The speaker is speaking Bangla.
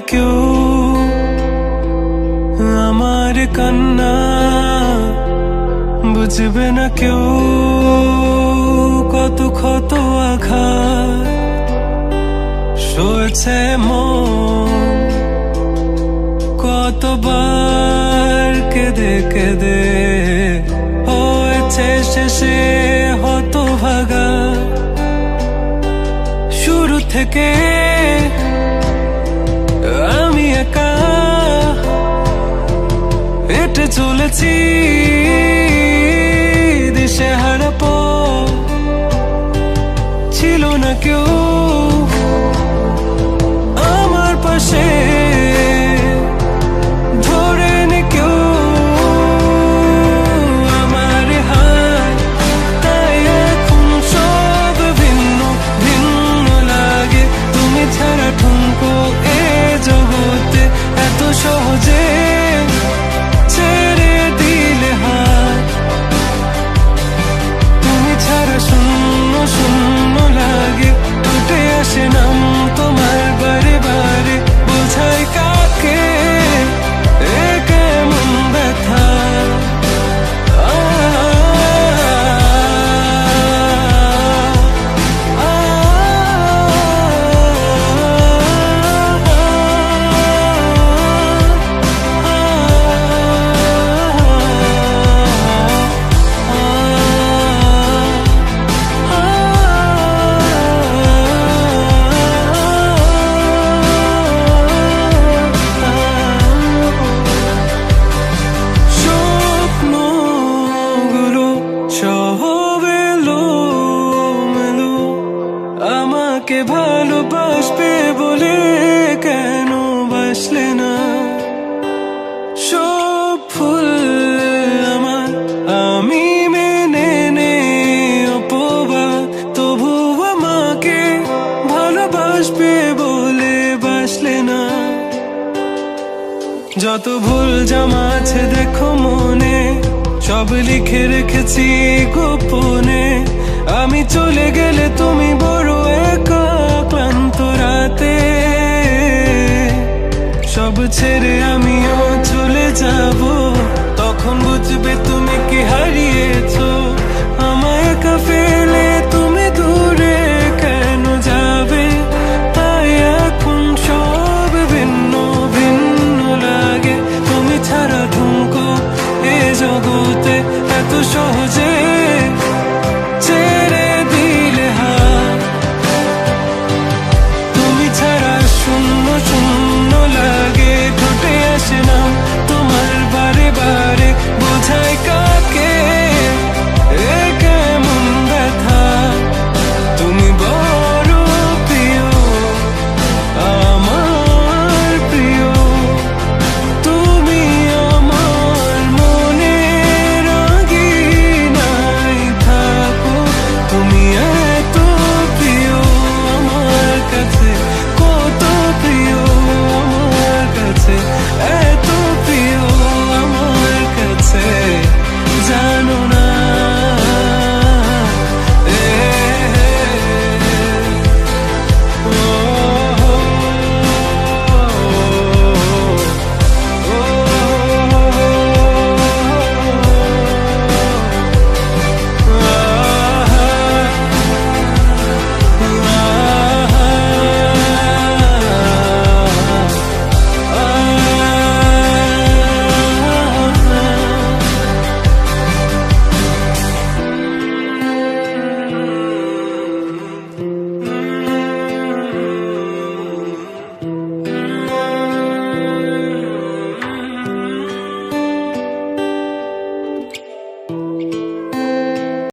কেউ আমার কান্না, বুঝবে না কেউ কত ক্ষত আঘাত সয়েছে মন, কতবার কেঁদে কেঁদে হয়েছে শেষে হতভাগা। শুরু থেকে আমি একা হেঁটে চলেছি দিশেহারা পথ, ছিল না কেউ আমার পাশে, ধরেনি কেউ আমার হাত, তাই এখন সব ভিন্ন ভিন্ন লাগে। তুমি ছাড়া ঠুনকো এ জগতে এত সহজে ছেড়ে দিলে হাত, তুমি ছাড়া শূন্য শূন্য লাগে। টুটে আসে নাম তোমার বারে বারে, বোঝাই কাকে এ কেমন ব্যথা। আমাকে ভালোবাসবে বলে কেন বাসলে না? সব ফুল আমার আমি মেনে নে অপবাদ, তবু আমাকে ভালোবাসবে বলে বাসলে না। যত ভুল জামা আছে দেখো মনে, সব লিখে রেখেছি গোপনে। আমি চলে গেলে তুমি বড় একা ক্লান্ত রাতে, সব ছেড়ে আমিও চলে যাব, তখন বুঝবে তুমি কি হারিয়েছো আমায় একা ফেলে।